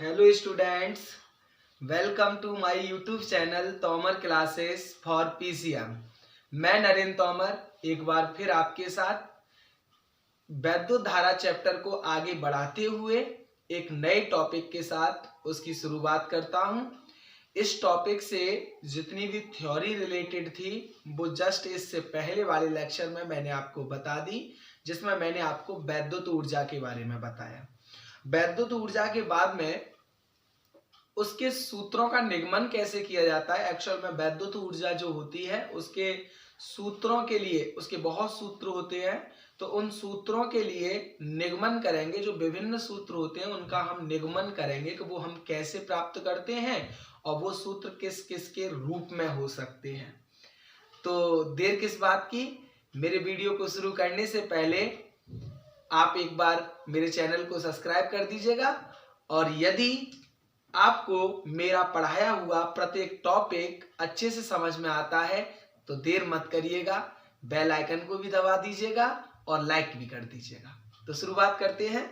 Hello students, welcome to my YouTube channel Tomar classes for PCM. मैं नरेंद्र तोमर एक बार फिर आपके साथ वैद्युत धारा चैप्टर को आगे बढ़ाते हुए एक नए टॉपिक के साथ उसकी शुरुआत करता हूं। इस टॉपिक से जितनी भी थ्योरी रिलेटेड थी वो जस्ट इससे पहले वाले लेक्चर में मैंने आपको बता दी, जिसमें मैंने आपको वैद्युत ऊर्जा के बारे में बताया। वैद्युत ऊर्जा के बाद में उसके सूत्रों का निगमन कैसे किया जाता है। एक्चुअल में वैद्युत ऊर्जा जो होती है उसके सूत्रों के लिए उसके बहुत सूत्र होते हैं, तो उन सूत्रों के लिए निगमन करेंगे। जो विभिन्न सूत्र होते हैं उनका हम निगमन करेंगे कि वो हम कैसे प्राप्त करते हैं और वो सूत्र किस किस के रूप में हो सकते हैं। तो देर किस बात की, मेरे वीडियो को शुरू करने से पहले आप एक बार मेरे चैनल को सब्सक्राइब कर दीजिएगा, और यदि आपको मेरा पढ़ाया हुआ प्रत्येक टॉपिक अच्छे से समझ में आता है तो देर मत करिएगा, बेल आइकन को भी दबा दीजिएगा और लाइक भी कर दीजिएगा। तो शुरुआत करते हैं।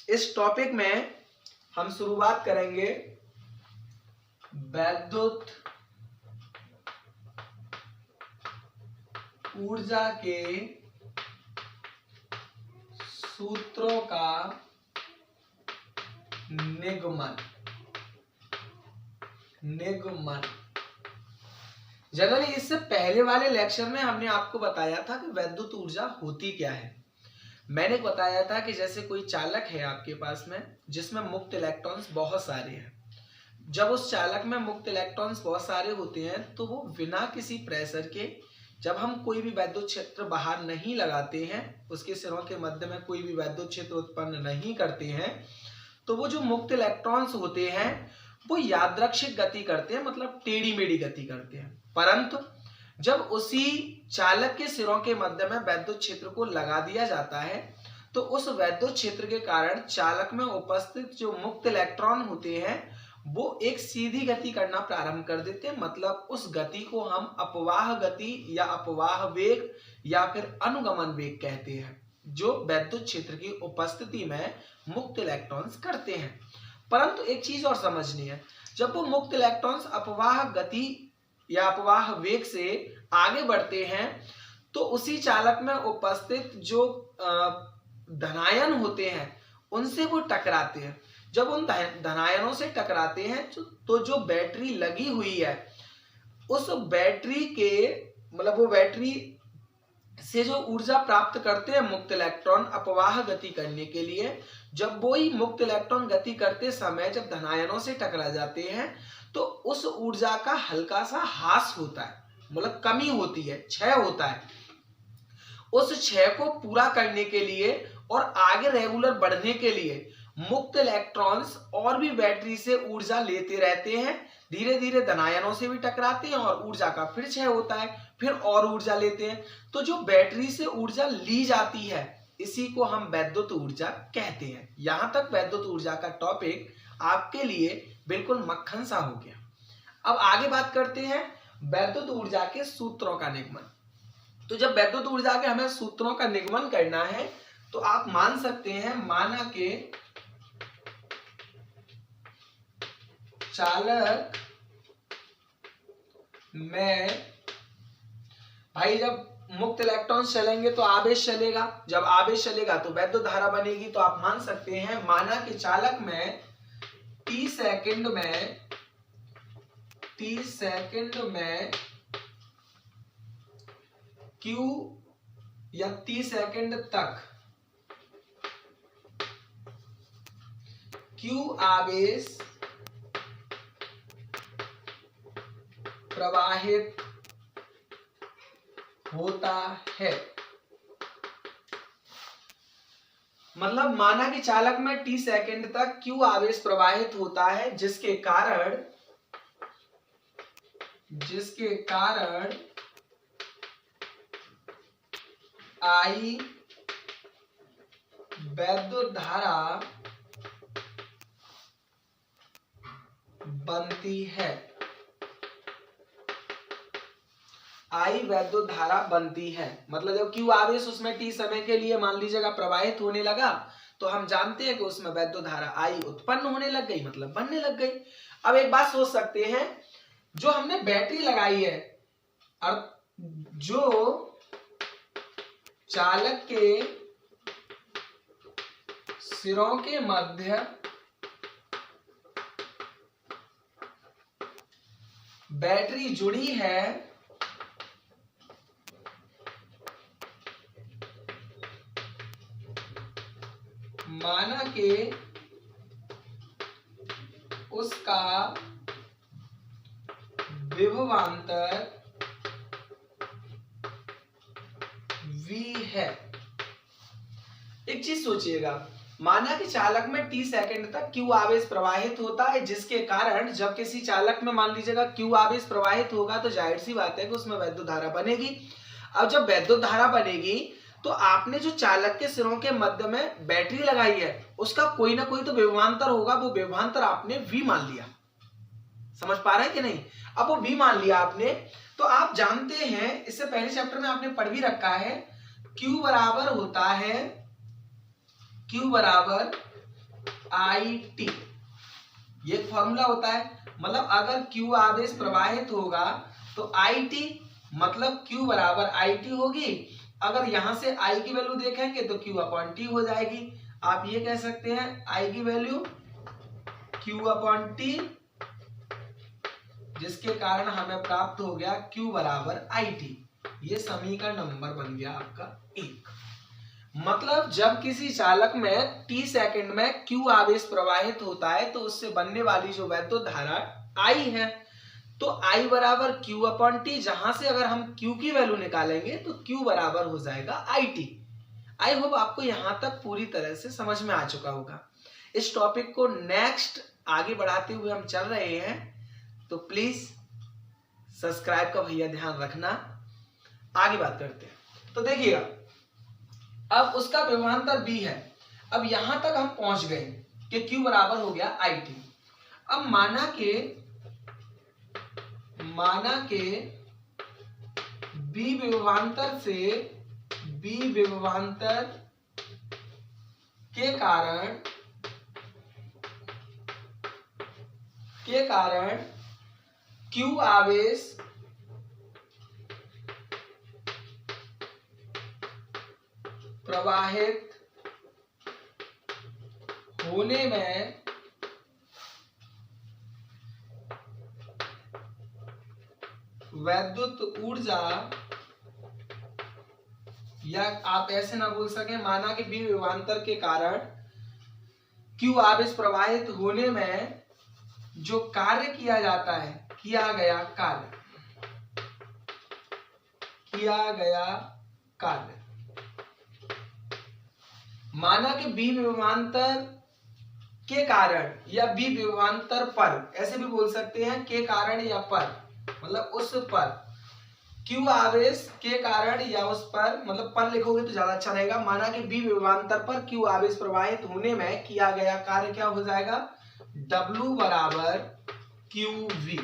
इस टॉपिक में हम शुरुआत करेंगे वैद्युत ऊर्जा के सूत्रों का निगमन। जनरली इससे पहले वाले लेक्चर में हमने आपको बताया था कि वैद्युत ऊर्जा होती क्या है। मैंने बताया था कि जैसे कोई चालक है आपके पास में जिसमें मुक्त इलेक्ट्रॉन्स बहुत सारे हैं। जब उस चालक में मुक्त इलेक्ट्रॉन्स बहुत सारे होते हैं तो वो बिना किसी प्रेशर के, जब हम कोई भी वैद्युत क्षेत्र बाहर नहीं लगाते हैं, उसके सिरों के मध्य में कोई भी वैद्युत क्षेत्र उत्पन्न नहीं करते हैं, तो वो जो मुक्त इलेक्ट्रॉन्स होते हैं वो यादृच्छिक गति करते हैं, मतलब टेढ़ी मेढ़ी गति करते हैं। परंतु जब उसी चालक के सिरों के मध्य में वैद्युत क्षेत्र को लगा दिया जाता है तो उस वैद्युत क्षेत्र के कारण चालक में उपस्थित जो मुक्त इलेक्ट्रॉन होते हैं वो एक सीधी गति करना प्रारंभ कर देते हैं। मतलब उस गति को हम अपवाह गति या अपवाह वेग या फिर अनुगमन वेग कहते हैं, जो वैद्युत क्षेत्र की उपस्थिति में मुक्त इलेक्ट्रॉन्स करते हैं। परंतु एक चीज और समझनी है, जब वो मुक्त इलेक्ट्रॉन्स अपवाह गति या अपवाह वेग से आगे बढ़ते हैं तो उसी चालक में उपस्थित जो धनायन होते हैं उनसे वो टकराते हैं। जब उन धनायनों से टकराते हैं तो जो बैटरी लगी हुई है उस बैटरी के, मतलब वो बैटरी से जो ऊर्जा प्राप्त करते हैं मुक्त इलेक्ट्रॉन अपवाह गति करने के लिए, जब वो ही मुक्त इलेक्ट्रॉन गति करते समय जब धनायनों से टकरा जाते हैं तो उस ऊर्जा का हल्का सा ह्रास होता है, मतलब कमी होती है, क्षय होता है। उस क्षय को पूरा करने के लिए और आगे रेगुलर बढ़ने के लिए मुक्त इलेक्ट्रॉन्स और भी बैटरी से ऊर्जा लेते रहते हैं, धीरे धीरे धनायनों से भी टकराते हैं और ऊर्जा का फिर क्षय होता है, फिर और ऊर्जा लेते हैं। तो जो बैटरी से ऊर्जा ली जाती है इसी को हम वैद्युत ऊर्जा कहते हैं। यहां तक वैद्युत ऊर्जा का टॉपिक आपके लिए बिल्कुल मक्खन सा हो गया। अब आगे बात करते हैं वैद्युत ऊर्जा के सूत्रों का निगमन। तो जब वैद्युत ऊर्जा के हमें सूत्रों का निगमन करना है तो आप मान सकते हैं, माना के चालक में भाई जब मुक्त इलेक्ट्रॉन चलेंगे तो आवेश चलेगा, जब आवेश चलेगा तो वैद्युत धारा बनेगी। तो आप मान सकते हैं, माना कि चालक में t सेकंड में q या t सेकंड तक q आवेश प्रवाहित होता है। मतलब माना कि चालक में t सेकंड तक q आवेश प्रवाहित होता है, जिसके कारण I वैद्युत धारा बनती है। I वैद्युत धारा बनती है। मतलब जब Q आवेश उसमें T समय के लिए मान लीजिएगा प्रवाहित होने लगा तो हम जानते हैं कि उसमें वैद्युत धारा आई उत्पन्न होने लग गई, मतलब बनने लग गई। अब एक बात सोच सकते हैं, जो हमने बैटरी लगाई है और जो चालक के सिरों के मध्य बैटरी जुड़ी है, माना कि उसका विभवांतर V है। एक चीज सोचिएगा, माना कि चालक में t सेकंड तक Q आवेश प्रवाहित होता है, जिसके कारण जब किसी चालक में मान लीजिएगा Q आवेश प्रवाहित होगा तो जाहिर सी बात है कि उसमें वैद्युत धारा बनेगी। अब जब वैद्युत धारा बनेगी तो आपने जो चालक के सिरों के मध्य में बैटरी लगाई है उसका कोई ना कोई तो विभवांतर होगा, वो विभवांतर आपने V मान लिया। समझ पा रहे हैं कि नहीं? अब वो V मान लिया आपने, तो आप जानते हैं, इससे पहले चैप्टर में आपने पढ़ भी रखा है, Q बराबर होता है Q बराबर IT, ये एक फॉर्मूला होता है। मतलब अगर Q आवेश प्रवाहित होगा तो IT मतलब Q बराबर IT होगी। अगर यहां से I की वैल्यू देखेंगे तो Q अपॉन T हो जाएगी। आप ये कह सकते हैं I की वैल्यू Q अपॉन T, जिसके कारण हमें प्राप्त हो गया Q बराबर IT। ये समीकरण नंबर बन गया आपका 1। मतलब जब किसी चालक में t सेकंड में Q आवेश प्रवाहित होता है तो उससे बनने वाली जो वैद्युत धारा I है, तो I बराबर Q अपॉन T, जहां से अगर हम Q की वैल्यू निकालेंगे तो Q बराबर हो जाएगा IT। आई होप आपको यहां तक पूरी तरह से समझ में आ चुका होगा। इस टॉपिक को नेक्स्ट आगे बढ़ाते हुए हम चल रहे हैं, तो प्लीज सब्सक्राइब का भैया ध्यान रखना। आगे बात करते हैं। तो देखिएगा, अब उसका विभवांतर B है। अब यहां तक हम पहुंच गए कि Q बराबर हो गया IT। अब माना के B विभवांतर से B विभवांतर के कारण Q आवेश प्रवाहित होने में वैद्युत ऊर्जा, या आप ऐसे ना बोल सके, माना कि B विभवांतर के कारण Q आवेश प्रवाहित होने में जो कार्य किया जाता है, किया गया कार्य, माना कि B विभवांतर के कारण या B विभवांतर पर, ऐसे भी बोल सकते हैं, के कारण या पर, मतलब उस पर Q आवेश के कारण या उस पर, मतलब पर लिखोगे तो ज्यादा अच्छा रहेगा। माना कि B विभवांतर पर Q आवेश प्रवाहित होने में किया गया कार्य क्या हो जाएगा, W बराबर QV।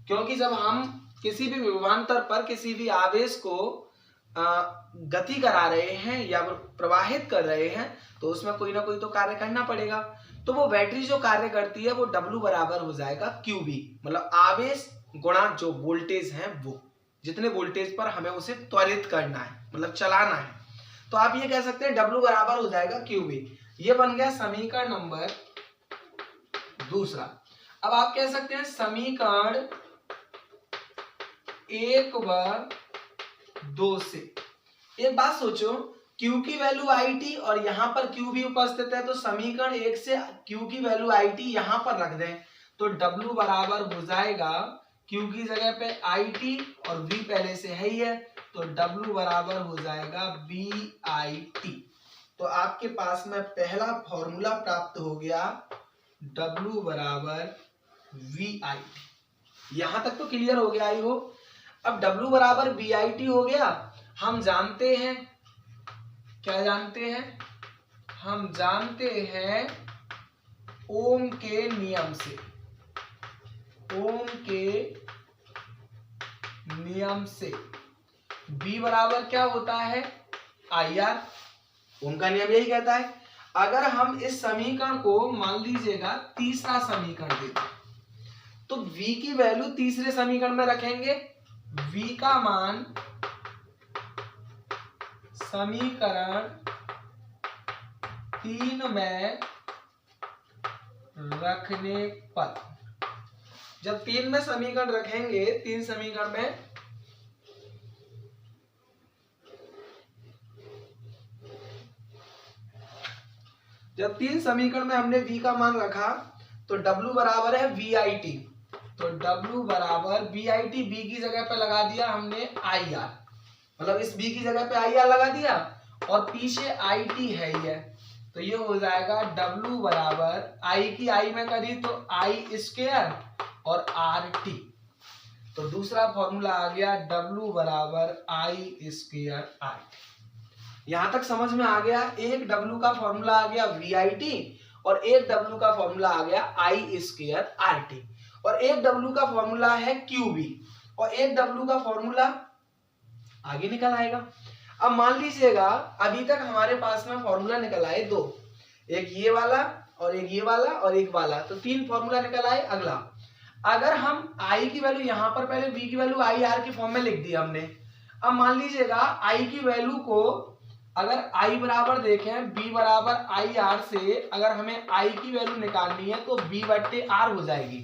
क्योंकि जब हम किसी भी विभवांतर पर किसी भी आवेश को गति करा रहे हैं या प्रवाहित कर रहे हैं तो उसमें कोई ना कोई तो कार्य करना पड़ेगा। तो वो बैटरी जो कार्य करती है वो W बराबर हो जाएगा QV, मतलब आवेश गुणा जो वोल्टेज है, वो जितने वोल्टेज पर हमें उसे त्वरित करना है, मतलब चलाना है, तो आप ये कह सकते हैं W बराबर हो जाएगा QV। ये बन गया समीकरण नंबर दूसरा। अब आप कह सकते हैं समीकरण 1 व 2 से एक बात सोचो, Q की वैल्यू IT और यहाँ पर Q भी उपस्थित है, तो समीकरण 1 से Q की वैल्यू IT यहाँ पर रख दें तो W बराबर हो जाएगा, Q की जगह पे IT और V पहले से है ही है, तो W बराबर हो जाएगा BIT। तो आपके पास में पहला फॉर्मूला प्राप्त हो गया, W बराबर VIT। यहां तक तो क्लियर हो गया आई हो। अब W बराबर BIT हो गया। हम जानते हैं, क्या जानते हैं, हम जानते हैं ओम के नियम से, ओम के नियम से B बराबर क्या होता है, IR। ओम का नियम यही कहता है। अगर हम इस समीकरण को मान लीजिएगा तीसरा समीकरण देते तो v की वैल्यू तीसरे समीकरण में रखेंगे, v का मान समीकरण 3 में रखने पर, जब 3 में समीकरण रखेंगे, 3 समीकरण में जब 3 समीकरण में हमने v का मान रखा तो w बराबर है VIT, तो w बराबर VIT, b की जगह पे लगा दिया हमने IR, मतलब इस b की जगह पे IR लगा दिया और पीछे IT है ये, तो ये हो जाएगा w बराबर I की I में करी तो I स्क्वायर और RT, तो दूसरा फॉर्मूला आ गया w बराबर I स्क्वायर RT। यहां तक समझ में आ गया। एक W का फॉर्मूला आ गया VIT और एक W का फॉर्मूला आ गया I स्क्वायर RT, और एक W का फॉर्मूला है QB और एक W का फॉर्मूला आगे निकल आएगा। अब मान लीजिएगा अभी तक हमारे पास में फॉर्मूला निकल आए दो, एक ये वाला और एक ये वाला और एक वाला, तो 3 फॉर्मूला निकल आए। अगला, अगर हम I की वैल्यू यहाँ पर पहले V की वैल्यू IR के फॉर्म में लिख दी हमने, अब मान लीजिएगा I की वैल्यू को अगर I बराबर देखें B बराबर IR से अगर हमें I की वैल्यू निकालनी है तो B बट्टे R हो जाएगी,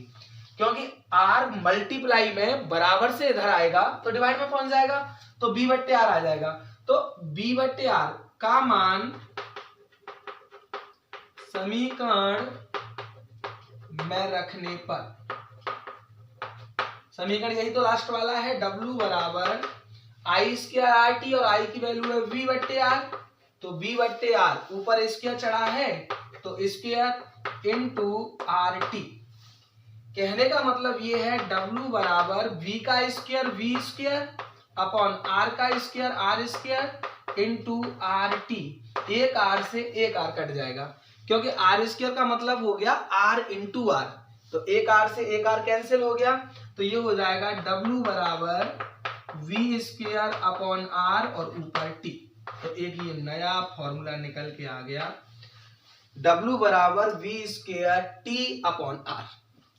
क्योंकि R मल्टीप्लाई में बराबर से इधर आएगा तो डिवाइड में पहुंच जाएगा, तो B बट्टे R आ जाएगा। तो B बट्टे R का मान समीकरण में रखने पर, समीकरण यही तो लास्ट वाला है, W बराबर I स्क्वायर RT और I की वैल्यू है V बट्टे R, तो V बट्टे R ऊपर स्क्वायर चढ़ा है तो स्क्वायर इनटू RT। कहने का मतलब ये है W बराबर V का square V square upon R का square R square into RT। एक R से एक R कट जाएगा, क्योंकि R स्क्वायर का मतलब हो गया R इंटू R, तो एक R से एक R कैंसिल हो गया, तो ये हो जाएगा W बराबर V स्क्वायर अपॉन R और ऊपर T। तो एक ये नया फॉर्मूला निकल के आ गया, W बराबर V square T upon R।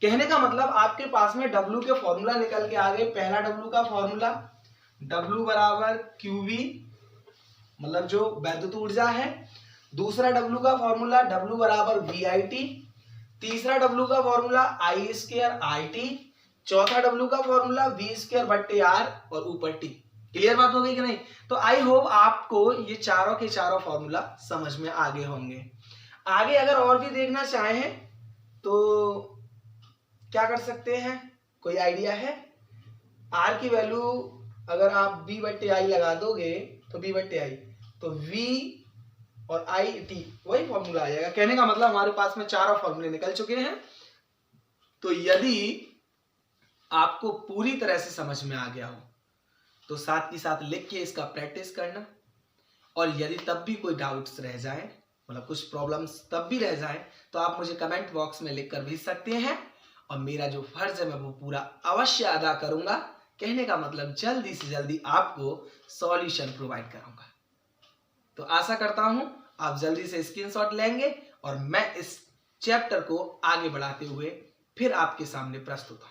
कहने का मतलब आपके पास में W के फॉर्मूला निकल के आ गए। पहला W का फॉर्मूला W बराबर QV, मतलब जो वैद्युत ऊर्जा है। दूसरा W का फॉर्मूला W बराबर VIT। तीसरा W का फॉर्मूला I स्क्वायर RT। चौथा W का फॉर्मूला V स्क्वायर बट्टे R और ऊपर T। क्लियर बात हो गई कि नहीं? तो आई होप आपको ये चारों के चारों फॉर्मूला समझ में आ गए होंगे। आगे अगर और भी देखना चाहें तो क्या कर सकते हैं, कोई आइडिया है? R की वैल्यू अगर आप B बट्टे I लगा दोगे तो B बट्टे I, तो V और IT वही फॉर्मूला आ जाएगा। कहने का मतलब हमारे पास में चारों फॉर्मूले निकल चुके हैं। तो यदि आपको पूरी तरह से समझ में आ गया हो तो साथ ही साथ लिख के इसका प्रैक्टिस करना, और यदि तब भी कोई डाउट्स रह जाए, मतलब कुछ प्रॉब्लम्स तब भी रह जाए, तो आप मुझे कमेंट बॉक्स में लिख कर भेज सकते हैं और मेरा जो फर्ज है मैं वो पूरा अवश्य अदा करूंगा। कहने का मतलब जल्दी से जल्दी आपको सॉल्यूशन प्रोवाइड करूंगा। तो आशा करता हूं आप जल्दी से स्क्रीनशॉट लेंगे और मैं इस चैप्टर को आगे बढ़ाते हुए फिर आपके सामने प्रस्तुत हूं।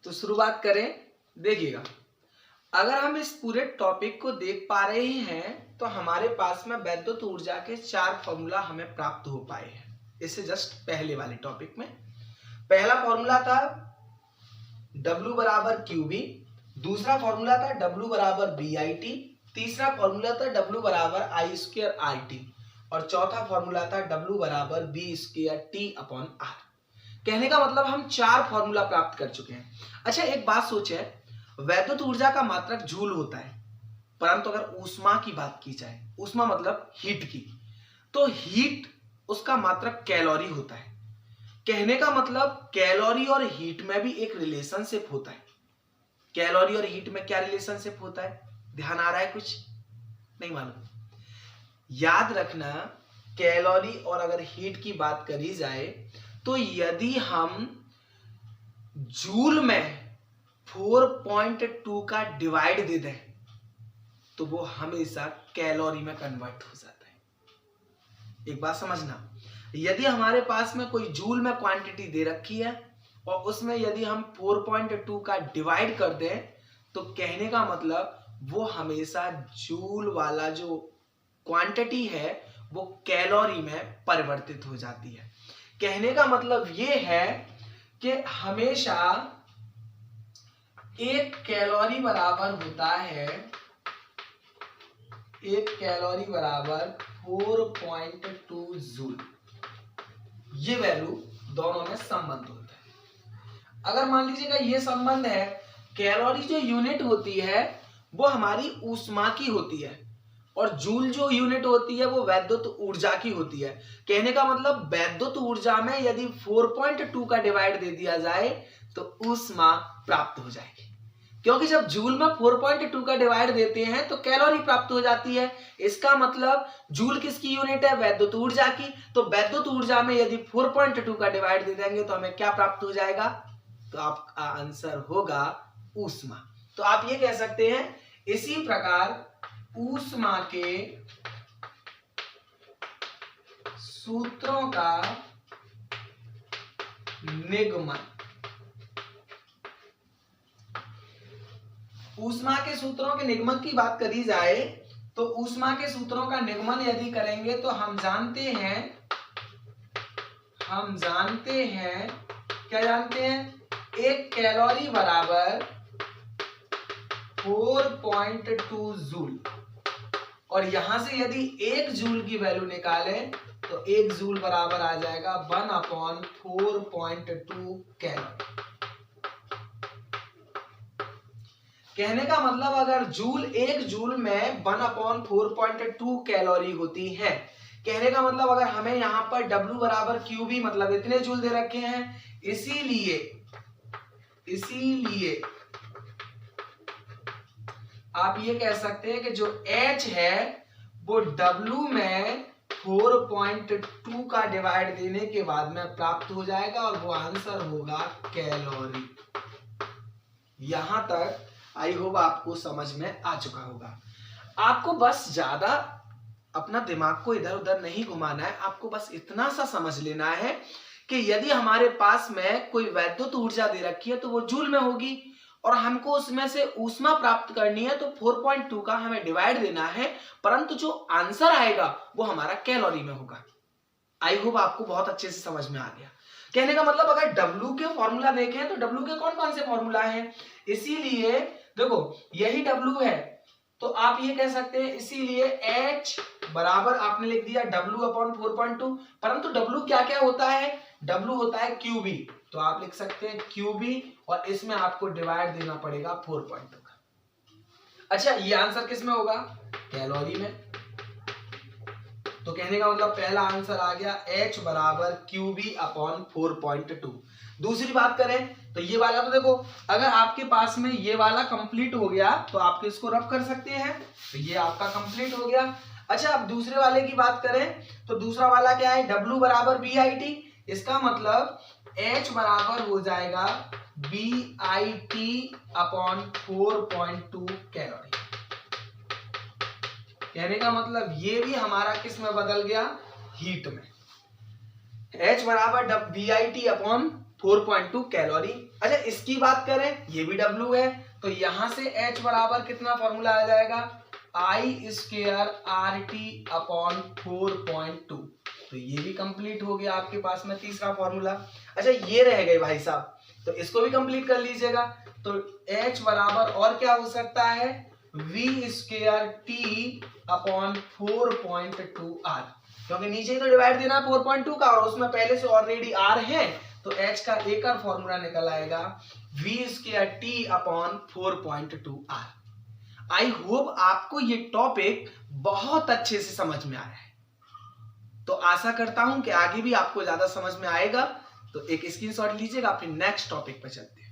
तो शुरुआत करें। देखिएगा, अगर हम इस पूरे टॉपिक को देख पा रहे हैं तो हमारे पास में वैद्युत ऊर्जा के 4 फॉर्मूला हमें प्राप्त हो पाए हैं। इससे जस्ट पहले वाले टॉपिक में पहला फॉर्मूला था W बराबर QV, दूसरा फॉर्मूला था W बराबर VIT, तीसरा फॉर्मूला था W बराबर I स्क्वायर RT और चौथा फॉर्मूला था W बराबर V square T upon R। कहने का मतलब हम 4 फॉर्मूला प्राप्त कर चुके हैं। अच्छा, एक बात सोचे, वैद्युत ऊर्जा का मात्रक जूल होता है, परंतु अगर ऊष्मा की बात की जाए, ऊष्मा मतलब हीट की, तो हीट उसका मात्रक कैलोरी होता है। कहने का मतलब कैलोरी और हीट में भी एक रिलेशनशिप होता है। कैलोरी और हीट में क्या रिलेशनशिप होता है, ध्यान आ रहा है? कुछ नहीं मालूम? याद रखना, कैलोरी और अगर हीट की बात करी जाए तो यदि हम जूल में 4.2 का डिवाइड दे दें तो वो हमेशा कैलोरी में कन्वर्ट हो जाता है। एक बात समझना, यदि हमारे पास में कोई जूल में क्वांटिटी दे रखी है और उसमें यदि हम 4.2 का डिवाइड कर दें तो कहने का मतलब वो हमेशा जूल वाला जो क्वांटिटी है वो कैलोरी में परिवर्तित हो जाती है। कहने का मतलब ये है कि हमेशा एक कैलोरी बराबर होता है, एक कैलोरी बराबर 4.2 जूल। ये वैल्यू दोनों में संबंध होता है। अगर मान लीजिएगा ये संबंध है, कैलोरी जो यूनिट होती है वो हमारी ऊष्मा की होती है और जूल जो यूनिट होती है वो वैद्युत ऊर्जा की होती है। कहने का मतलब वैद्युत ऊर्जा में यदि 4.2 का डिवाइड दे दिया जाए तो ऊष्मा प्राप्त हो जाएगी, क्योंकि जब जूल में 4.2 का डिवाइड देते हैं तो कैलोरी प्राप्त हो जाती है। इसका मतलब जूल किसकी यूनिट है, वैद्युत ऊर्जा की। तो वैद्युत ऊर्जा में यदि 4.2 का डिवाइड दे देंगे तो हमें क्या प्राप्त हो जाएगा, तो आपका आंसर होगा ऊष्मा। तो आप ये कह सकते हैं, इसी प्रकार ऊष्मा के सूत्रों का निगमन, ऊष्मा के सूत्रों के निगमन की बात करी जाए तो ऊष्मा के सूत्रों का निगमन यदि करेंगे तो हम जानते हैं क्या जानते हैं, एक कैलोरी बराबर 4.2 जूल, और यहां से यदि 1 जूल की वैल्यू निकालें तो 1 जूल बराबर आ जाएगा 1/4.2 कैलोरी। कहने का मतलब अगर जूल, 1 जूल में 1/4.2 कैलोरी होती है। कहने का मतलब अगर हमें यहां पर W बराबर QV मतलब इतने जूल दे रखे हैं, इसीलिए आप ये कह सकते हैं कि जो H है वो W में 4.2 का डिवाइड देने के बाद में प्राप्त हो जाएगा और वो आंसर होगा कैलोरी। यहां तक आई होप आपको समझ में आ चुका होगा। आपको बस ज्यादा अपना दिमाग को इधर उधर नहीं घुमाना है, आपको बस इतना सा समझ लेना है कि यदि हमारे पास में कोई वैद्युत ऊर्जा दे रखी है तो वो जूल में होगी और हमको उसमें से ऊष्मा प्राप्त करनी है तो 4.2 का हमें डिवाइड देना है, परंतु जो आंसर आएगा वो हमारा कैलोरी में होगा। आई होप आपको बहुत अच्छे से समझ में आ गया। कहने का मतलब अगर W के फॉर्मूला देखें तो W के कौन कौन से फॉर्मूला हैं, इसीलिए देखो यही W है तो आप ये कह सकते हैं, इसीलिए H बराबर आपने लिख दिया W/4.2, परंतु W क्या क्या होता है, W होता है QB, तो आप लिख सकते हैं QB और इसमें आपको डिवाइड देना पड़ेगा 4.2 का। अच्छा, ये आंसर किस में होगा, कैलोरी में। तो कहने का मतलब पहला आंसर आ गया H बराबर QB/4.2। दूसरी बात करें तो ये वाला, तो देखो अगर आपके पास में ये वाला कंप्लीट हो गया तो आप इसको रफ कर सकते हैं, तो ये आपका कंप्लीट हो गया। अच्छा, अब दूसरे वाले की बात करें तो दूसरा वाला क्या है, W बराबर BIT, इसका मतलब H बराबर हो जाएगा BIT/4.2 कैलोरी। कहने का मतलब ये भी हमारा किस में बदल गया, हीट में। H बराबर BIT/4.2 कैलोरी। अच्छा, इसकी बात करें, ये भी W है तो यहां से H बराबर कितना फॉर्मूला आ जाएगा, I²RT/4.2, तो ये भी कंप्लीट हो गया आपके पास में तीसरा फॉर्मूला। अच्छा, ये रह गए भाई साहब, तो इसको भी कंप्लीट कर लीजिएगा। तो H बराबर और क्या हो सकता है, V²T/4.2R, क्योंकि नीचे तो डिवाइड देना 4.2 का और उसमें पहले से ऑलरेडी R है, तो H का एक और फॉर्मूला निकल आएगा V²T/4.2R। आई होप आपको ये टॉपिक बहुत अच्छे से समझ में आया है। तो आशा करता हूं कि आगे भी आपको ज्यादा समझ में आएगा। तो एक स्क्रीनशॉट लीजिएगा, अपने नेक्स्ट टॉपिक पर चलते हैं।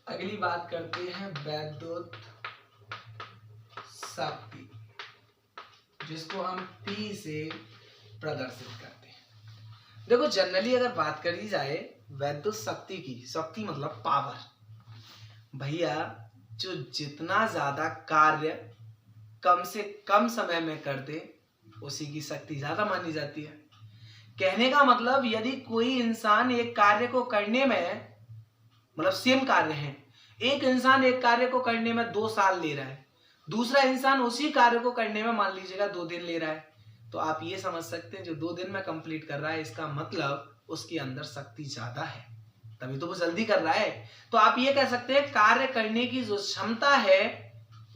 अगली बात करते हैं वैद्युत शक्ति, जिसको हम P से प्रदर्शित करते हैं। देखो जनरली अगर बात करी जाए वैद्युत शक्ति की, शक्ति मतलब पावर, भैया जो जितना ज्यादा कार्य कम से कम समय में कर दे उसी की शक्ति ज्यादा मानी जाती है। कहने का मतलब यदि कोई इंसान एक कार्य को करने में, मतलब सेम कार्य है, एक इंसान एक कार्य को करने में 2 साल ले रहा है, दूसरा इंसान उसी कार्य को करने में मान लीजिएगा 2 दिन ले रहा है, तो आप ये समझ सकते हैं जो 2 दिन में कंप्लीट कर रहा है इसका मतलब उसके अंदर शक्ति ज्यादा है, तभी तो वो जल्दी कर रहा है। तो आप ये कह सकते हैं कार्य करने की जो क्षमता है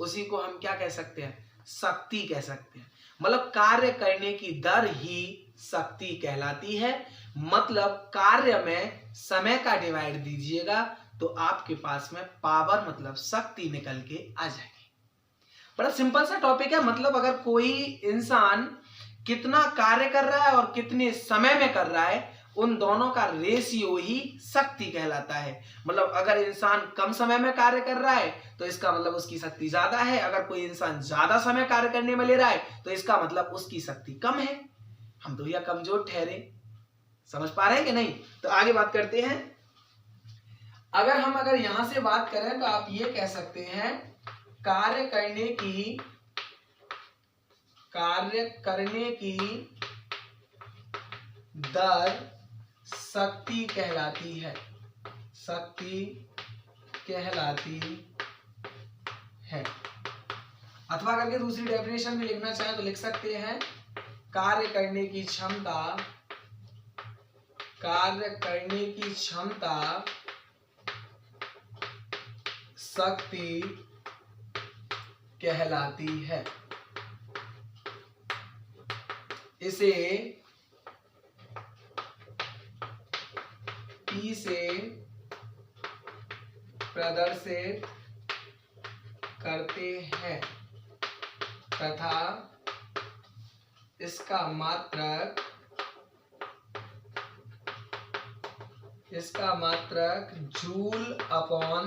उसी को हम क्या कह सकते हैं, शक्ति कह सकते हैं। मतलब कार्य करने की दर ही शक्ति कहलाती है। मतलब कार्य में समय का डिवाइड दीजिएगा तो आपके पास में पावर मतलब शक्ति निकल के आ जाएगी। बड़ा सिंपल सा टॉपिक है। मतलब अगर कोई इंसान कितना कार्य कर रहा है और कितने समय में कर रहा है, उन दोनों का रेशियो ही शक्ति कहलाता है। मतलब अगर इंसान कम समय में कार्य कर रहा है तो इसका मतलब उसकी शक्ति ज्यादा है, अगर कोई इंसान ज्यादा समय कार्य करने में ले रहा है तो इसका मतलब उसकी शक्ति कम है। हम तो यह कमजोर ठहरे। समझ पा रहे हैं कि नहीं? तो आगे बात करते हैं। अगर यहां से बात करें तो आप ये कह सकते हैं कार्य करने की दर शक्ति कहलाती है, शक्ति कहलाती है। अथवा करके दूसरी डेफिनेशन भी लिखना चाहें तो लिख सकते हैं कार्य करने की क्षमता शक्ति कहलाती है। इसे P से प्रदर्शित करते हैं तथा इसका मात्रक जूल अपॉन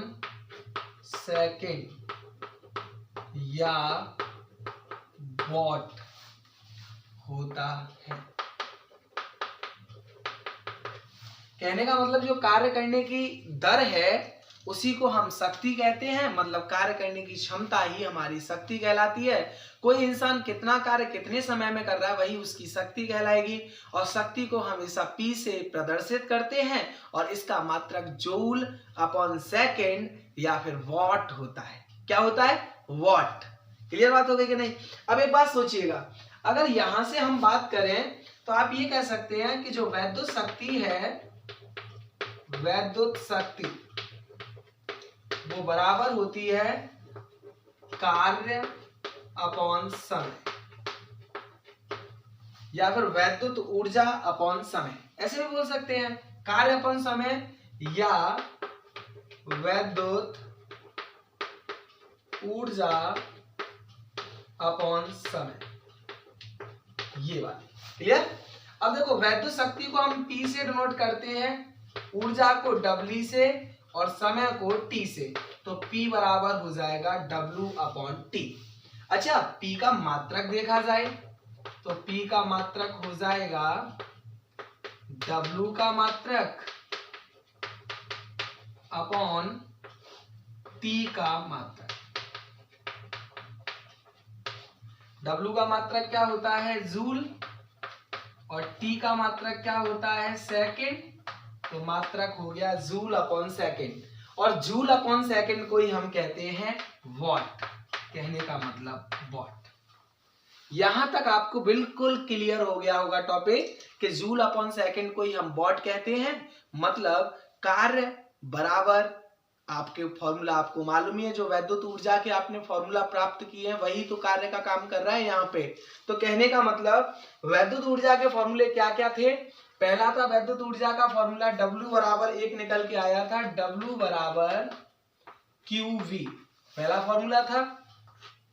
सेकेंड या वॉट होता है। कहने का मतलब जो कार्य करने की दर है उसी को हम शक्ति कहते हैं। मतलब कार्य करने की क्षमता ही हमारी शक्ति कहलाती है। कोई इंसान कितना कार्य कितने समय में कर रहा है वही उसकी शक्ति कहलाएगी। और शक्ति को हमेशा P से प्रदर्शित करते हैं और इसका मात्रक जूल अपॉन सेकेंड या फिर वॉट होता है। क्या होता है? वॉट। क्लियर बात हो गई कि नहीं? अब एक बात सोचिएगा, अगर यहां से हम बात करें तो आप ये कह सकते हैं कि जो वैद्युत शक्ति है, वैद्युत शक्ति वो बराबर होती है कार्य अपॉन समय या फिर वैद्युत ऊर्जा अपॉन समय, ऐसे भी बोल सकते हैं कार्य अपॉन समय या वैद्युत ऊर्जा अपॉन समय। ये बात क्लियर? अब देखो वैद्युत शक्ति को हम P से डिनोट करते हैं, ऊर्जा को W से और समय को T से, तो P बराबर हो जाएगा W अपॉन T। अच्छा P का मात्रक देखा जाए तो P का मात्रक हो जाएगा W का मात्रक अपॉन T का मात्रक। W का मात्रक क्या होता है? जूल, और T का मात्रक क्या होता है? सेकेंड। तो मात्रक हो गया जूल अपॉन सेकेंड, और जूल अपॉन सेकेंड को ही हम कहते हैं वॉट। कहने का मतलब वॉट। यहां तक आपको बिल्कुल क्लियर हो गया होगा टॉपिक कि जूल अपॉन सेकेंड को ही हम वॉट कहते हैं। मतलब कार्य बराबर आपके फॉर्मूला आपको मालूम ही है, जो वैद्युत ऊर्जा के आपने फॉर्मूला प्राप्त किए हैं वही तो कार्य का काम कर रहा है यहाँ पे। तो कहने का मतलब वैद्युत ऊर्जा के फॉर्मूले क्या क्या थे। पहला था वैद्युत ऊर्जा का फॉर्मूला W बराबर एक निकल के आया था, W बराबर QV पहला फॉर्मूला था,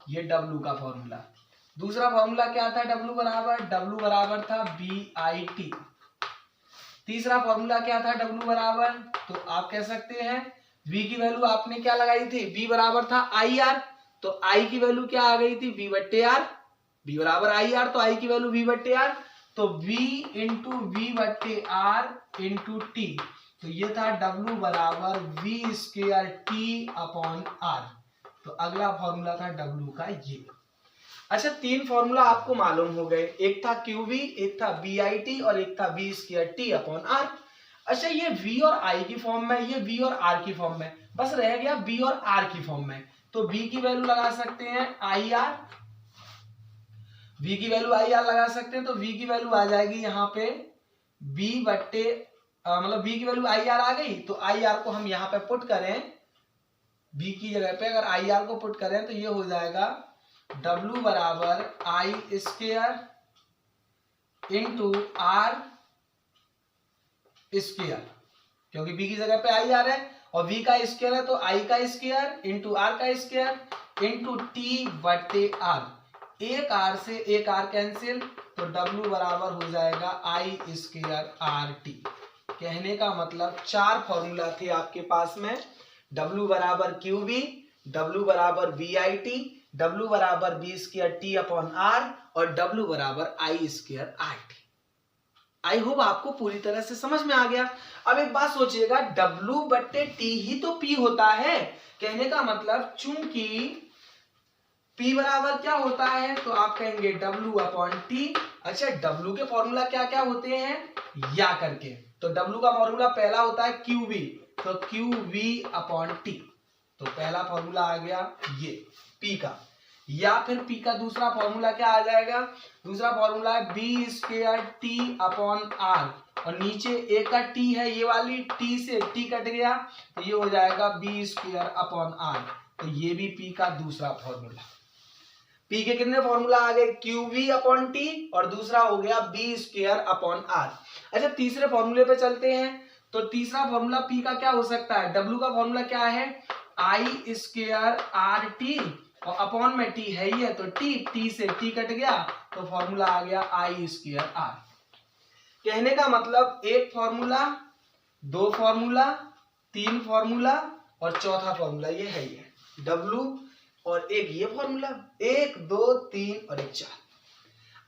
ये W का फॉर्मूला। दूसरा फॉर्मूला क्या था W बराबर था BIT। तीसरा फॉर्मूला क्या था W बराबर, तो आप कह सकते हैं V की वैल्यू आपने क्या लगाई थी, V बराबर था IR, तो I की वैल्यू क्या आ गई थी V बट्टे R, V बराबर IR तो I की वैल्यू V बट्टे R, तो V इंटू V बट्टे R इंटू T, तो ये था W बराबर V square T upon R। तो अगला फॉर्मूला था W का ये। अच्छा, तीन फॉर्मूला आपको मालूम हो गए, एक था QV, एक था BIT और एक था V square T upon R। अच्छा, ये V और I की फॉर्म में, ये V और R की फॉर्म में, बस रह गया V और R की फॉर्म में। तो V की वैल्यू लगा सकते हैं IR, V की वैल्यू IR लगा सकते हैं, तो V की वैल्यू आ जाएगी यहाँ पे V बट्टे मतलब V की वैल्यू IR आ गई, तो IR को हम यहाँ पे पुट करें, V की जगह पे अगर IR को पुट करें तो ये हो जाएगा W बराबर I square into R square, क्योंकि B की जगह पे IR है और V का स्क्वायर है तो I का स्क्वायर इंटू R का स्क्वायर इंटू T बट्टे R। एक R से एक R कैंसिल, तो W बराबर हो जाएगा I स्क्वायर RT। कहने का मतलब चार फॉर्मूला थे आपके पास में, W बराबर QV, W बराबर BIT, W बराबर V square T upon R और W बराबर I square RT। I hope आपको पूरी तरह से समझ में आ गया। अब एक बात सोचिएगा, W बट्टे T ही तो P होता है। कहने का मतलब चूंकि P बराबर क्या होता है, तो आप कहेंगे W अपॉन T। अच्छा, W के फॉर्मूला क्या क्या होते हैं या करके, तो W का फॉर्मूला पहला होता है QV, तो QV अपॉन T, तो पहला फॉर्मूला आ गया ये P का। या फिर P का दूसरा फॉर्मूला क्या आ जाएगा, दूसरा फॉर्मूला है B square T upon R, और नीचे एक का T है, ये वाली T से T कट गया तो ये हो जाएगा B स्क्वायर अपॉन R, तो ये भी P का दूसरा फॉर्मूला। P के कितने फॉर्मूला आ गए, QV अपॉन T और दूसरा हो गया B स्क्वायर अपॉन R। अच्छा, तीसरे फॉर्मूले पे चलते हैं, तो तीसरा फॉर्मूला P का क्या हो सकता है, W का फॉर्मूला क्या है I स्क्वायर RT और अपॉन में T है ही है, तो T से T कट गया तो फॉर्मूला आ गया I स्क्वायर R। कहने का मतलब एक फॉर्मूला, दो फॉर्मूला, तीन फॉर्मूला और चौथा फॉर्मूला ये है, ये W और एक ये फॉर्मूला, 1 2 3 और 1 4।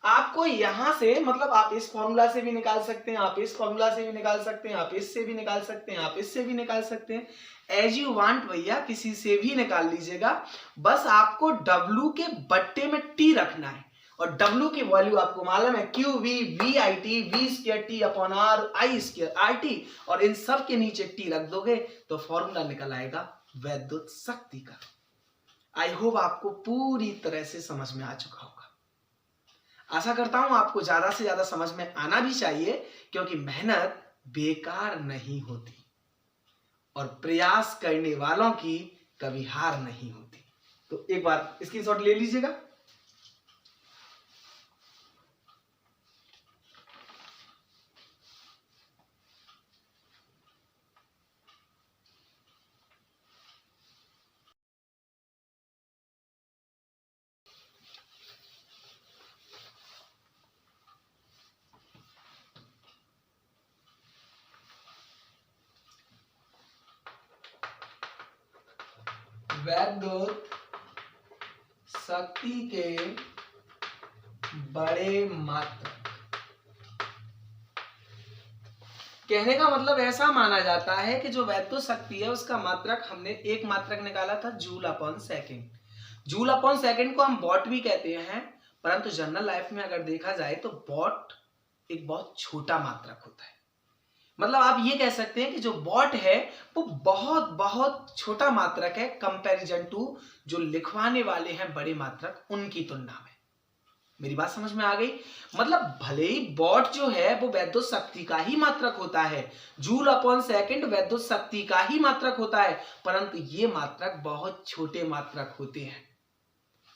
आपको यहां से मतलब आप इस फॉर्मूला से भी निकाल सकते हैं, आप इस फॉर्मूला से भी निकाल सकते हैं, आप इससे भी निकाल सकते हैं, आप इससे भी निकाल सकते हैं, एज यू वांट भैया, किसी से भी निकाल लीजिएगा। बस आपको W के बट्टे में T रखना है और W की वैल्यू आपको मालूम है QV, VIT, V square T upon R, I square RT, और इन सब के नीचे T रख दोगे तो फॉर्मूला निकल आएगा वैद्युत शक्ति का। आई होप आपको पूरी तरह से समझ में आ चुका होगा। आशा करता हूं आपको ज्यादा से ज्यादा समझ में आना भी चाहिए, क्योंकि मेहनत बेकार नहीं होती और प्रयास करने वालों की कभी हार नहीं होती। तो एक बार स्क्रीनशॉट ले लीजिएगा। वैद्युत शक्ति के बड़े मात्रक, कहने का मतलब ऐसा माना जाता है कि जो वैद्युत शक्ति है उसका मात्रक, हमने एक मात्रक निकाला था joule upon second. Joule upon second को हम वॉट भी कहते हैं, परंतु जनरल लाइफ में अगर देखा जाए तो वॉट एक बहुत छोटा मात्रक होता है। मतलब आप ये कह सकते हैं कि जो वॉट है वो बहुत बहुत छोटा मात्रक है कंपैरिजन टू जो लिखवाने वाले हैं बड़े मात्रक उनकी तुलना में। मेरी बात समझ में आ गई? मतलब भले ही वॉट जो है वो वैद्युत शक्ति का ही मात्रक होता है, जूल अपॉन सेकंड वैद्युत शक्ति का ही मात्रक होता है, परंतु ये मात्रक बहुत छोटे मात्रक होते हैं।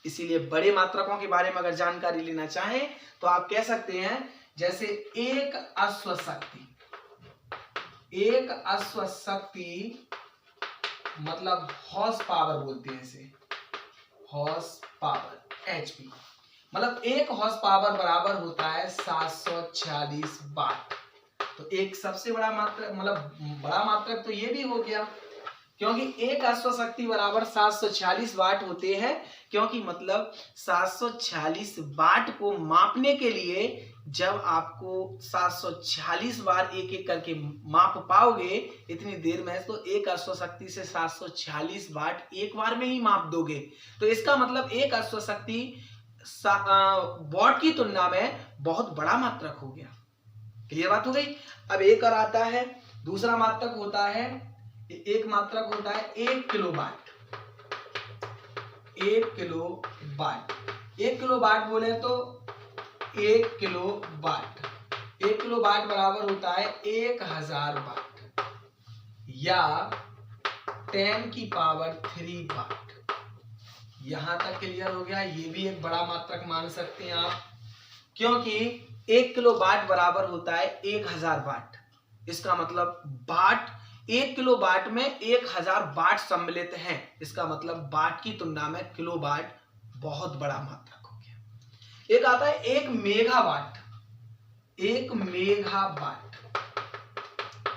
इसीलिए बड़े मात्रकों के बारे में अगर जानकारी लेना चाहें तो आप कह सकते हैं जैसे एक अश्व शक्ति मतलब हॉर्स पावर बोलते हैं इसे, हॉर्स पावर एचपी, मतलब एक हॉर्स पावर बराबर होता है 746 वाट। तो एक सबसे बड़ा मात्रक मतलब बड़ा मात्रक तो ये भी हो गया, क्योंकि एक अश्व शक्ति बराबर 746 वाट होते हैं, क्योंकि मतलब 746 वाट को मापने के लिए जब आपको 746 बार एक एक करके माप पाओगे इतनी देर में, तो एक अश्व शक्ति से 746 वाट एक बार में ही माप दोगे। तो इसका मतलब एक अश्व शक्ति वाट की तुलना में बहुत बड़ा मात्रक हो गया। क्लियर बात हो गई? अब एक और आता है, दूसरा मात्रक होता है, एक मात्रक होता है 1 किलोवाट। 1 किलोवाट, 1 किलोवाट बोले तो 1 किलोवाट, 1 किलोवाट बराबर होता है 1000 वाट या 10 की पावर 3 वाट। यहां तक क्लियर हो गया? ये भी एक बड़ा मात्रक मान सकते हैं आप, क्योंकि 1 किलोवाट बराबर होता है 1000 वाट। इसका मतलब वाट, 1 किलोवाट में 1000 वाट सम्मिलित हैं। इसका मतलब वाट की तुलना में किलोवाट बहुत बड़ा मात्रक हो गया। एक आता है 1 मेगावाट। 1 मेगावाट,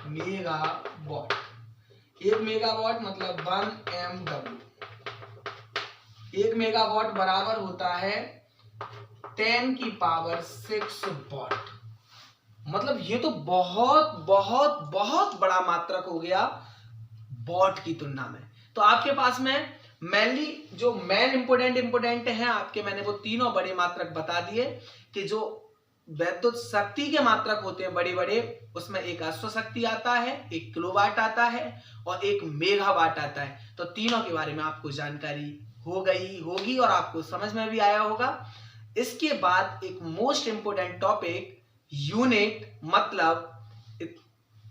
मेगावाट, 1 मेगावाट मतलब 1 MW। 1 मेगावाट बराबर होता है 10 की पावर 6 वाट। मतलब ये तो बहुत बहुत बहुत बड़ा मात्रक हो गया वॉट की तुलना में। तो आपके पास में मेनली जो मेन इंपोर्टेंट हैं आपके, मैंने वो तीनों बड़े मात्रक बता दिए कि जो वैद्युत शक्ति के मात्रक होते हैं बड़े बड़े, उसमें एक अश्व शक्ति आता है, 1 किलोवाट आता है और 1 मेगावाट आता है। तो तीनों के बारे में आपको जानकारी हो गई होगी और आपको समझ में भी आया होगा। इसके बाद एक मोस्ट इंपोर्टेंट टॉपिक यूनिट, मतलब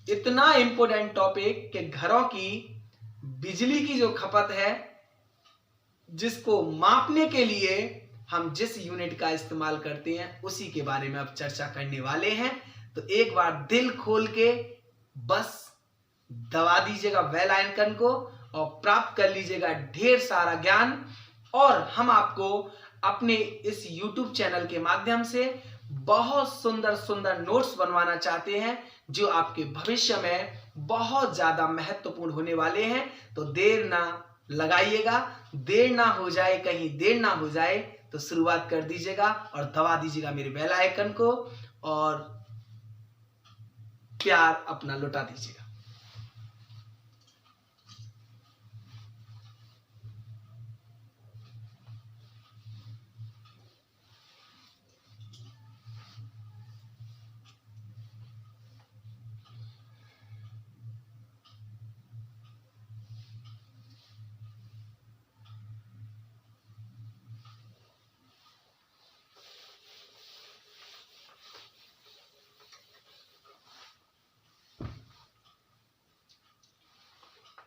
इतना इंपोर्टेंट टॉपिक कि घरों की बिजली की जो खपत है, जिसको मापने के लिए हम जिस यूनिट का इस्तेमाल करते हैं, उसी के बारे में अब चर्चा करने वाले हैं। तो एक बार दिल खोल के बस दबा दीजिएगा बेल आइकन को और प्राप्त कर लीजिएगा ढेर सारा ज्ञान। और हम आपको अपने इस YouTube चैनल के माध्यम से बहुत सुंदर सुंदर नोट्स बनवाना चाहते हैं, जो आपके भविष्य में बहुत ज्यादा महत्वपूर्ण होने वाले हैं। तो देर ना लगाइएगा, देर ना हो जाए, कहीं देर ना हो जाए, तो शुरुआत कर दीजिएगा और दबा दीजिएगा मेरे बेल आइकन को और प्यार अपना लौटा दीजिएगा।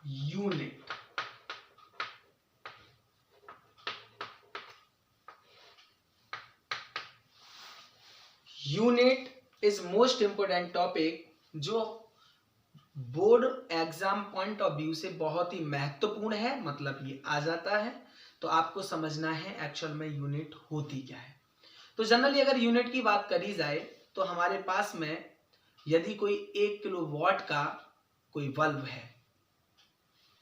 Unit, unit is most important topic, जो board exam point of view से बहुत ही महत्वपूर्ण है। मतलब ये आ जाता है तो आपको समझना है एक्चुअल में यूनिट होती क्या है। तो जनरली अगर यूनिट की बात करी जाए तो हमारे पास में यदि कोई 1 किलोवाट का कोई बल्ब है,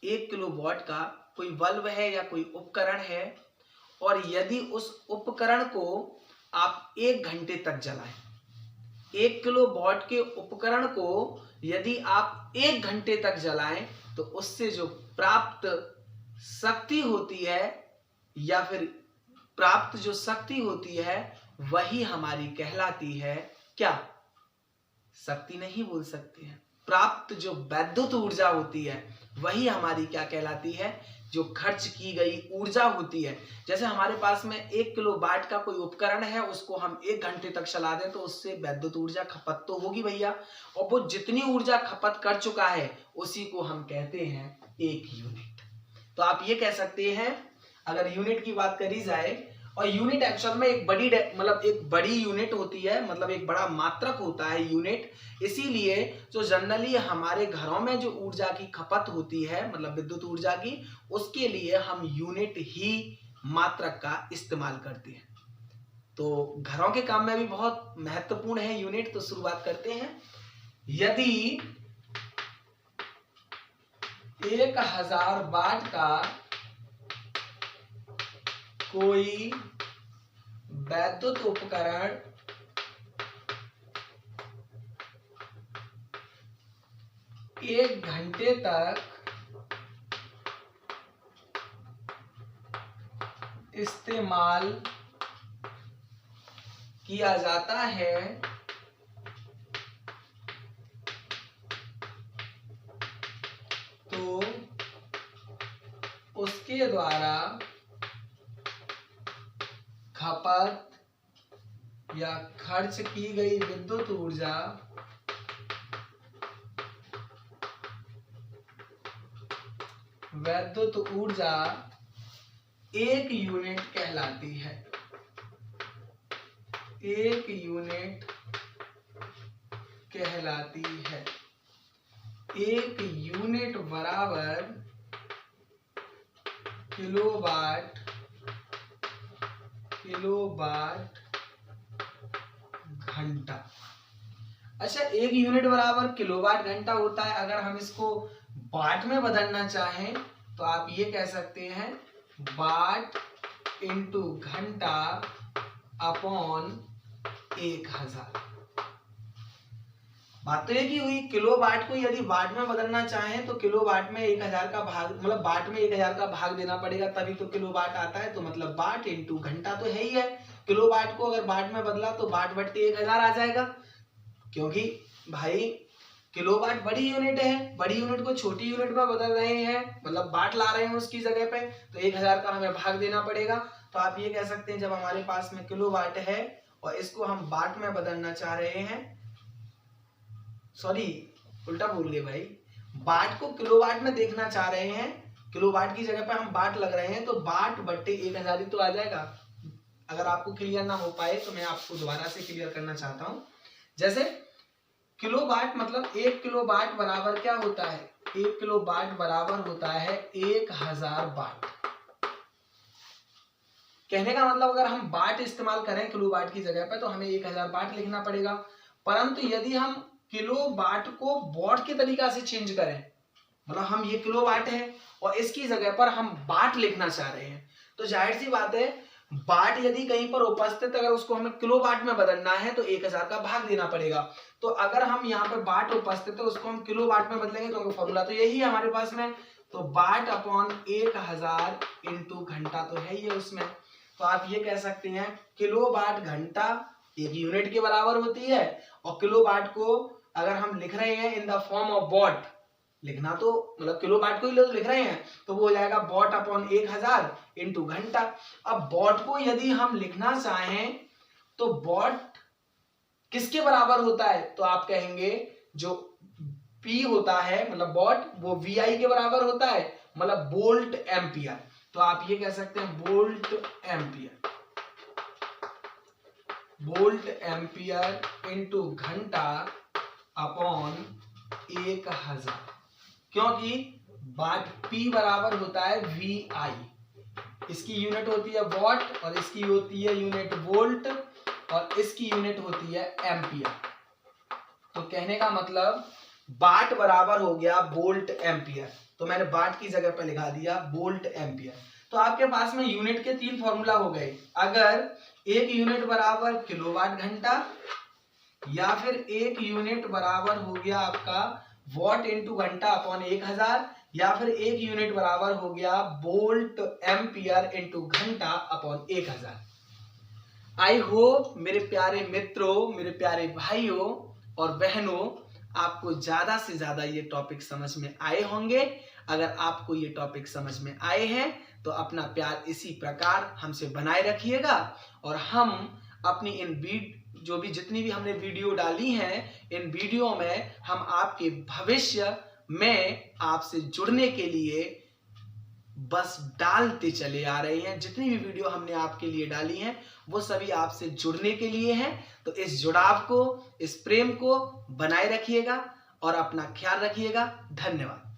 1 किलोवाट का कोई बल्ब है या कोई उपकरण है, और यदि उस उपकरण को आप 1 घंटे तक जलाएं, 1 किलोवाट के उपकरण को यदि आप 1 घंटे तक जलाएं, तो उससे जो प्राप्त शक्ति होती है या फिर प्राप्त जो शक्ति होती है वही हमारी कहलाती है क्या? शक्ति नहीं बोल सकते हैं, प्राप्त जो वैद्युत ऊर्जा होती है वही हमारी क्या कहलाती है? जो खर्च की गई ऊर्जा होती है, जैसे हमारे पास में 1 किलो वाट का कोई उपकरण है, उसको हम 1 घंटे तक चला दें तो उससे विद्युत ऊर्जा खपत तो होगी भैया, और वो जितनी ऊर्जा खपत कर चुका है उसी को हम कहते हैं 1 यूनिट। तो आप ये कह सकते हैं, अगर यूनिट की बात करी जाए, और यूनिट एक्चुअल में एक बड़ी यूनिट होती है, मतलब एक बड़ा मात्रक होता है यूनिट। इसीलिए जो जनरली हमारे घरों में जो ऊर्जा की खपत होती है, मतलब विद्युत ऊर्जा की, उसके लिए हम यूनिट ही मात्रक का इस्तेमाल करते हैं। तो घरों के काम में भी बहुत महत्वपूर्ण है यूनिट। तो शुरुआत करते हैं। यदि 1000 वाट का कोई वैद्युत उपकरण 1 घंटे तक इस्तेमाल किया जाता है तो उसके द्वारा खपत या खर्च की गई विद्युत ऊर्जा एक यूनिट कहलाती है। 1 यूनिट कहलाती है। 1 यूनिट बराबर किलोवाट घंटा। अच्छा, 1 यूनिट बराबर किलोवाट घंटा होता है। अगर हम इसको वाट में बदलना चाहें तो आप ये कह सकते हैं वाट इंटू घंटा अपॉन 1000। बात तो ये की हुई, किलोवाट को यदि वाट में बदलना चाहें तो किलोवाट में 1000 का भाग, मतलब वाट में 1000 का भाग देना पड़ेगा, तभी तो किलोवाट आता है। तो मतलब वाट इंटू घंटा तो है ही है। किलोवाट को अगर वाट में बदला तो वाट बट्टे 1000 आ जाएगा, क्योंकि भाई किलोवाट बड़ी यूनिट है, बड़ी यूनिट को छोटी यूनिट में बदल रहे हैं, मतलब वाट ला रहे हैं उसकी जगह पे, तो 1000 का हमें भाग देना पड़ेगा। तो आप ये कह सकते हैं जब हमारे पास में किलोवाट है और इसको हम वाट में बदलना चाह रहे हैं, सॉरी उल्टा बोल गए भाई, वाट को किलोवाट में देखना चाह रहे हैं, किलोवाट की जगह पे हम वाट लग रहे हैं, तो वाट बट्टे 1000 ही तो आ जाएगा। अगर आपको क्लियर ना हो पाए तो मैं आपको दोबारा से क्लियर करना चाहता हूं। जैसे किलोवाट मतलब 1 किलोवाट बराबर क्या होता है, 1 किलोवाट बराबर होता है 1000 वाट। कहने का मतलब अगर हम वाट इस्तेमाल करें किलोवाट की जगह पे तो हमें 1000 वाट लिखना पड़ेगा। परंतु यदि हम किलोवाट को वॉट के तरीका से चेंज करें, मतलब हम ये किलोवाट है और इसकी जगह पर हम वाट लिखना चाह रहे हैं, तो जाहिर सी बात है वाट यदि कहीं पर उपस्थित, अगर उसको हमें किलोवाट में बदलना है तो 1000 का भाग देना पड़ेगा। तो अगर हम यहाँ पर वाट उपस्थित है उसको हम किलोवाट में बदलेंगे तो फॉर्मूला तो यही है हमारे पास में, तो वाट अपॉन 1000 इंटू घंटा तो है ही है उसमें। तो आप ये कह सकते हैं किलोवाट घंटा 1 यूनिट के बराबर होती है, और किलोवाट को अगर हम लिख रहे हैं in the form of what, लिखना तो मतलब किलोवाट को ही लिख रहे हैं, तो वो हो जाएगा वॉट अपॉन 1000 इंटू घंटा। अब वॉट को यदि हम लिखना चाहें तो वॉट किसके बराबर होता है, तो आप कहेंगे जो P होता है मतलब वॉट, वो VI के बराबर होता है, मतलब वोल्ट एम्पियर। तो आप ये कह सकते हैं वोल्ट एम्पियर इंटू घंटा अपॉन 1000, क्योंकि वाट P बराबर होता है VI, इसकी यूनिट होती है वॉट और इसकी होती है यूनिट वोल्ट और इसकी यूनिट होती है एम्पियर। तो कहने का मतलब वाट बराबर हो गया वोल्ट एम्पियर, तो मैंने वाट की जगह पर लिखा दिया वोल्ट एम्पियर। तो आपके पास में यूनिट के 3 फॉर्मूला हो गए। अगर 1 यूनिट बराबर किलोवाट घंटा, या फिर 1 यूनिट बराबर हो गया आपका वॉट इंटू घंटा अपॉन 1000, या फिर 1 यूनिट बराबर हो गया वोल्ट एम्पियर इंटू घंटा अपॉन 1000। आई होप मेरे प्यारे मित्रों, मेरे प्यारे भाइयों और बहनों, आपको ज्यादा से ज्यादा ये टॉपिक समझ में आए होंगे। अगर आपको ये टॉपिक समझ में आए हैं तो अपना प्यार इसी प्रकार हमसे बनाए रखिएगा और हम अपनी जो भी जितनी भी हमने वीडियो डाली हैं, इन वीडियो में हम आपके भविष्य में आपसे जुड़ने के लिए बस डालते चले आ रहे हैं। जितनी भी वीडियो हमने आपके लिए डाली हैं वो सभी आपसे जुड़ने के लिए हैं। तो इस जुड़ाव को, इस प्रेम को बनाए रखिएगा और अपना ख्याल रखिएगा। धन्यवाद।